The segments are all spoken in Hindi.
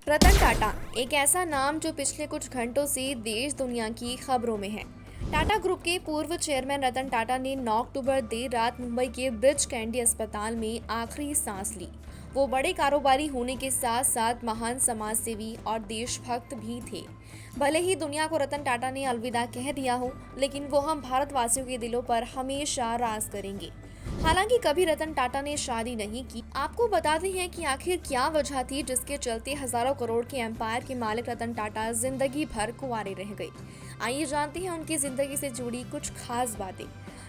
रतन टाटा एक ऐसा नाम जो पिछले कुछ घंटों से देश दुनिया की खबरों में है। टाटा ग्रुप के पूर्व चेयरमैन रतन टाटा ने 9 अक्टूबर देर रात मुंबई के ब्रिज कैंडी अस्पताल में आखिरी सांस ली। वो बड़े कारोबारी होने के साथ साथ महान समाज सेवी और देशभक्त भी थे। भले ही दुनिया को रतन टाटा ने अलविदा कह दिया हो, लेकिन वो हम भारतवासियों के दिलों पर हमेशा राज करेंगे। हालांकि कभी रतन टाटा ने शादी नहीं की। आपको बताते हैं कि आखिर क्या वजह थी जिसके चलते हजारों करोड़ के एम्पायर के मालिक रतन टाटा जिंदगी भर कुंवारे रह गए। आइए जानते हैं उनकी जिंदगी से जुड़ी कुछ खास बातें।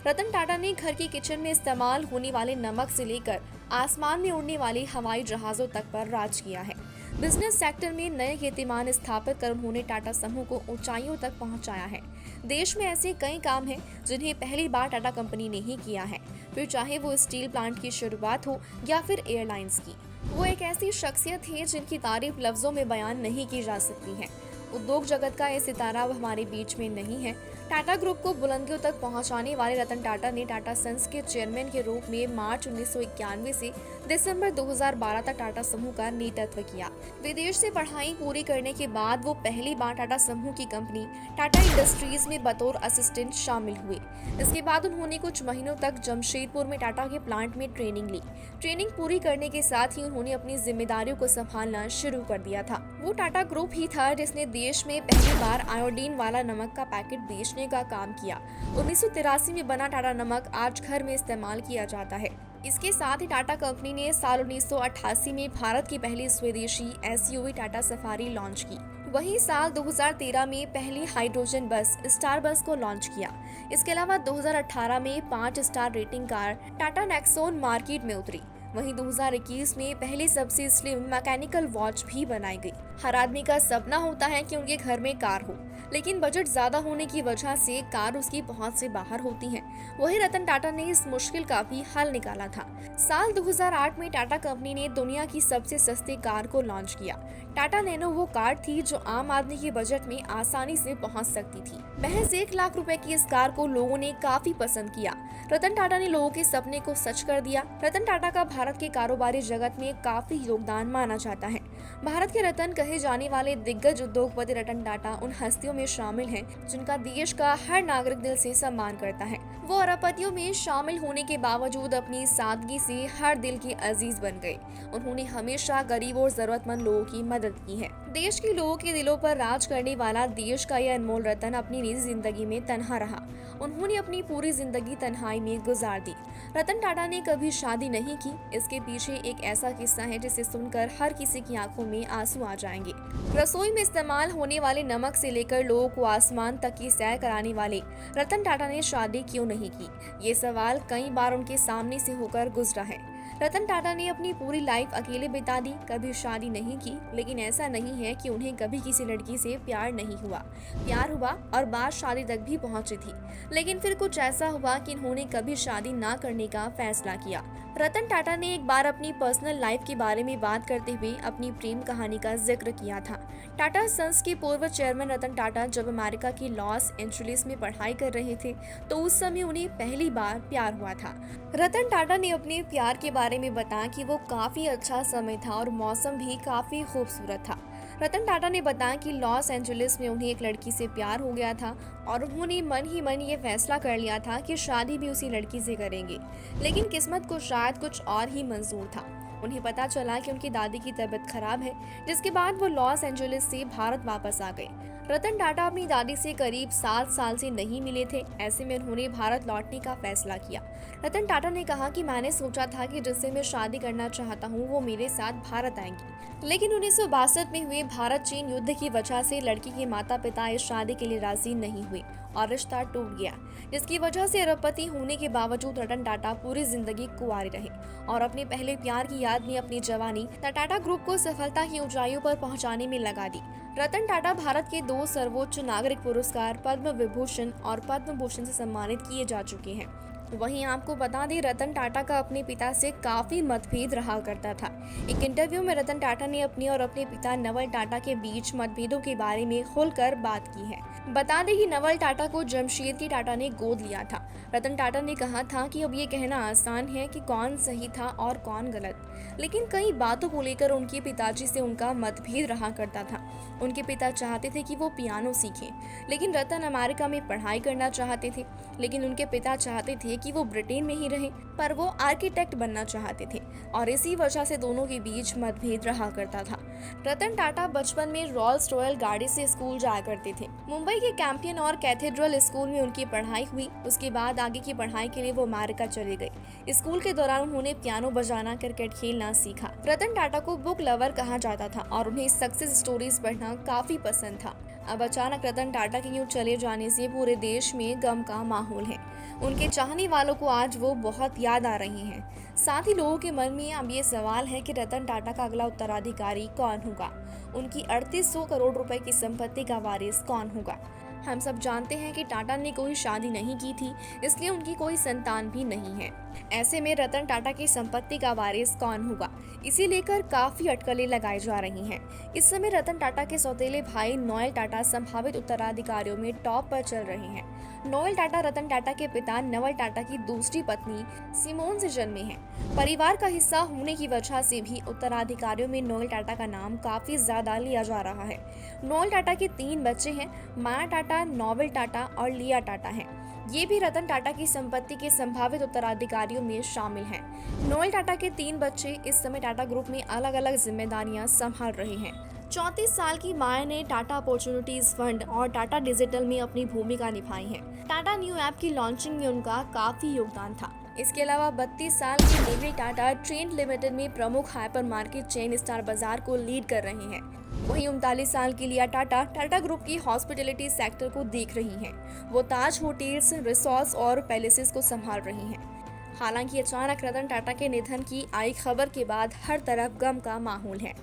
रतन टाटा ने घर के किचन में इस्तेमाल होने वाले नमक से लेकर आसमान में उड़ने वाले हवाई जहाजों तक पर राज किया है। बिजनेस सेक्टर में नए कीर्तिमान स्थापित कर उन्होंने टाटा समूह को ऊंचाइयों तक पहुंचाया है। देश में ऐसे कई काम हैं जिन्हें पहली बार टाटा कंपनी ने ही किया है, फिर चाहे वो स्टील प्लांट की शुरुआत हो या फिर एयरलाइंस की। वो एक ऐसी शख्सियत है जिनकी तारीफ लफ्जों में बयान नहीं की जा सकती है। उद्योग जगत का ये सितारा अब हमारे बीच में नहीं है। टाटा ग्रुप को बुलंदियों तक पहुंचाने वाले रतन टाटा ने टाटा सन्स के चेयरमैन के रूप में मार्च 1991 से दिसंबर 2012 तक टाटा समूह का नेतृत्व किया। विदेश से पढ़ाई पूरी करने के बाद वो पहली बार टाटा समूह की कंपनी टाटा इंडस्ट्रीज में बतौर असिस्टेंट शामिल हुए। इसके बाद उन्होंने कुछ महीनों तक जमशेदपुर में टाटा के प्लांट में ट्रेनिंग ली। ट्रेनिंग पूरी करने के साथ ही उन्होंने अपनी जिम्मेदारियों को संभालना शुरू कर दिया था। वो टाटा ग्रुप ही था जिसने देश में पहली बार आयोडीन वाला नमक का पैकेट बेचने का काम किया। 1983 में बना टाटा नमक आज घर में इस्तेमाल किया जाता है। इसके साथ ही टाटा कंपनी ने साल 1988 में भारत की पहली स्वदेशी एसयूवी टाटा सफारी लॉन्च की। वहीं साल 2013 में पहली हाइड्रोजन बस स्टार बस को लॉन्च किया। इसके अलावा 2018 में 5 star rating car Tata Nexon market में उतरी। वहीं 2021 में पहली सबसे स्लिम मैकेनिकल वॉच भी बनाई गई। हर आदमी का सपना होता है कि उनके घर में कार हो, लेकिन बजट ज्यादा होने की वजह से कार उसकी पहुंच से बाहर होती है। वहीं रतन टाटा ने इस मुश्किल का भी हल निकाला था। साल 2008 में टाटा कंपनी ने दुनिया की सबसे सस्ती कार को लॉन्च किया। टाटा नैनो वो कार थी जो आम आदमी के बजट में आसानी से पहुंच सकती थी। महज 1 लाख रुपए की इस कार को लोगों ने काफी पसंद किया। रतन टाटा ने लोगों के सपने को सच कर दिया। रतन टाटा का भारत के कारोबारी जगत में काफी योगदान माना जाता है। भारत के रतन कहे जाने वाले दिग्गज उद्योगपति रतन टाटा उन हस्तियों में शामिल हैं जिनका देश का हर नागरिक दिल से सम्मान करता है। वो अरबपतियों में शामिल होने के बावजूद अपनी सादगी से हर दिल के अजीज बन गए। उन्होंने हमेशा गरीब और जरूरतमंद लोगों की मदद की है। देश के लोगों के दिलों पर राज करने वाला देश का यह अनमोल रतन अपनी निजी जिंदगी में तन्हा रहा। उन्होंने अपनी पूरी जिंदगी तन्हाई में गुजार दी। रतन टाटा ने कभी शादी नहीं की। इसके पीछे एक ऐसा किस्सा है जिसे सुनकर हर किसी की आंखों में आंसू आ जाएंगे। रसोई में इस्तेमाल होने वाले नमक से लेकर लोगों को आसमान तक की सैर कराने वाले रतन टाटा ने शादी क्यों नहीं की, ये सवाल कई बार उनके सामने से होकर गुजरा है। रतन टाटा ने अपनी पूरी लाइफ अकेले बिता दी, कभी शादी नहीं की, लेकिन ऐसा नहीं है कि उन्हें कभी किसी लड़की से प्यार नहीं हुआ। प्यार हुआ और बात शादी तक भी पहुंची थी, लेकिन फिर कुछ ऐसा हुआ कि उन्होंने कभी शादी ना करने का फैसला किया। रतन टाटा ने एक बार अपनी पर्सनल लाइफ के बारे में बात करते हुए अपनी प्रेम कहानी का जिक्र किया था। टाटा सन्स के पूर्व चेयरमैन रतन टाटा जब अमेरिका की लॉस एंजेलिस में पढ़ाई कर रहे थे तो उस समय उन्हें पहली बार प्यार हुआ था। रतन टाटा ने अपने प्यार के बारे में बताया कि वो काफी अच्छा समय था और मौसम भी काफी खूबसूरत था। रतन टाटा ने बताया कि लॉस एंजेलिस में उन्हें एक लड़की से प्यार हो गया था और उन्होंने मन ही मन ये फैसला कर लिया था कि शादी भी उसी लड़की से करेंगे, लेकिन किस्मत को शायद कुछ और ही मंजूर था। उन्हें पता चला कि उनकी दादी की तबीयत खराब है, जिसके बाद वो लॉस एंजेलिस से भारत वापस आ गए। रतन टाटा अपनी दादी से करीब 7 साल से नहीं मिले थे। ऐसे में उन्होंने भारत लौटने का फैसला किया। रतन टाटा ने कहा कि मैंने सोचा था कि जिससे मैं शादी करना चाहता हूँ वो मेरे साथ भारत आएंगी, लेकिन 1962 में हुए भारत चीन युद्ध की वजह से लड़की के माता पिता इस शादी के लिए राजी नहीं हुए और रिश्ता टूट गया, जिसकी वजह से अरबपति होने के बावजूद रतन टाटा पूरी जिंदगी कुंवारे रहे और अपने पहले प्यार की याद में अपनी जवानी टाटा ग्रुप को सफलता की ऊंचाइयों पर पहुंचाने में लगा दी। रतन टाटा भारत के 2 सर्वोच्च नागरिक पुरस्कार पद्म विभूषण और पद्म भूषण से सम्मानित किए जा चुके हैं। वहीं आपको बता दें, रतन टाटा का अपने पिता से काफी मतभेद रहा करता था। एक इंटरव्यू में रतन टाटा ने अपनी और अपने पिता नवल टाटा के बीच मतभेदों के बारे में खुलकर बात की है। बता दें कि नवल टाटा को जमशेदजी टाटा ने गोद लिया था। रतन टाटा ने कहा था कि अब ये कहना आसान है कि कौन सही था और कौन गलत, लेकिन कई बातों को लेकर उनके पिताजी से उनका मतभेद रहा करता था। उनके पिता चाहते थे कि वो पियानो सीखें, लेकिन रतन अमेरिका में पढ़ाई करना चाहते थे। लेकिन उनके पिता चाहते थे कि वो ब्रिटेन में ही रहें, पर वो आर्किटेक्ट बनना चाहते थे और इसी वजह से दोनों के बीच मतभेद रहा करता था। रतन टाटा बचपन में रॉल्स रॉयल गाड़ी से स्कूल जाया करते थे। मुंबई के कैंपियन और कैथेड्रल स्कूल में उनकी पढ़ाई हुई। उसके बाद आगे की पढ़ाई के लिए वो अमेरिका चले गए। स्कूल के दौरान उन्होंने पियानो बजाना, क्रिकेट खेलना सीखा। रतन टाटा को बुक लवर कहा जाता था और उन्हें सक्सेस स्टोरीज पढ़ना काफी पसंद था। अब अचानक रतन टाटा के यूं चले जाने से पूरे देश में गम का माहौल है। उनके चाहने वालों को आज वो बहुत याद आ रही हैं। साथ ही लोगों के मन में अब ये सवाल है कि रतन टाटा का अगला उत्तराधिकारी कौन होगा। उनकी 3800 करोड़ रुपए की संपत्ति का वारिस कौन होगा। हम सब जानते हैं कि टाटा ने कोई शादी नहीं की थी, इसलिए उनकी कोई संतान भी नहीं है। ऐसे में रतन टाटा की संपत्ति का वारिस कौन होगा, इसे लेकर काफी अटकलें लगाई जा रही हैं। इस समय रतन टाटा के सौतेले भाई नोएल टाटा संभावित उत्तराधिकारियों में टॉप पर चल रहे हैं। नोएल टाटा रतन टाटा के पिता नवल टाटा की दूसरी पत्नी सिमोन से जन्मे हैं। परिवार का हिस्सा होने की वजह से भी उत्तराधिकारियों में नोएल टाटा का नाम काफी ज्यादा लिया जा रहा है। नोएल टाटा के 3 बच्चे हैं, माया टाटा, नोवेल टाटा और लिया टाटा हैं। ये भी रतन टाटा की संपत्ति के संभावित उत्तराधिकारियों में शामिल हैं। नोएल टाटा के 3 बच्चे इस समय टाटा ग्रुप में अलग अलग जिम्मेदारियां संभाल रहे हैं। 34 साल की माया ने टाटा अपॉर्चुनिटीज फंड और टाटा डिजिटल में अपनी भूमिका निभाई है। टाटा न्यू ऐप की लॉन्चिंग में उनका काफी योगदान था। इसके अलावा 32 साल की नेवल टाटा ट्रेंड लिमिटेड में प्रमुख हाइपर मार्केट चेन स्टार बाजार को लीड कर रहे हैं। वहीं 39 साल की लिया टाटा टाटा ग्रुप की हॉस्पिटैलिटी सेक्टर को देख रही हैं। वो ताज होटल्स, रिसोर्ट्स और पैलेसेस को संभाल रही हैं। हालांकि अचानक रतन टाटा के निधन की आई खबर के बाद हर तरफ गम का माहौल है।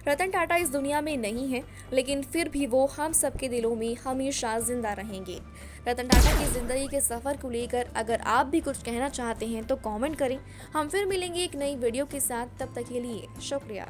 रतन टाटा इस दुनिया में नहीं है, लेकिन फिर भी वो हम सबके दिलों में हमेशा जिंदा रहेंगे। रतन टाटा की जिंदगी के सफर को लेकर अगर आप भी कुछ कहना चाहते हैं तो कमेंट करें। हम फिर मिलेंगे एक नई वीडियो के साथ, तब तक के लिए शुक्रिया।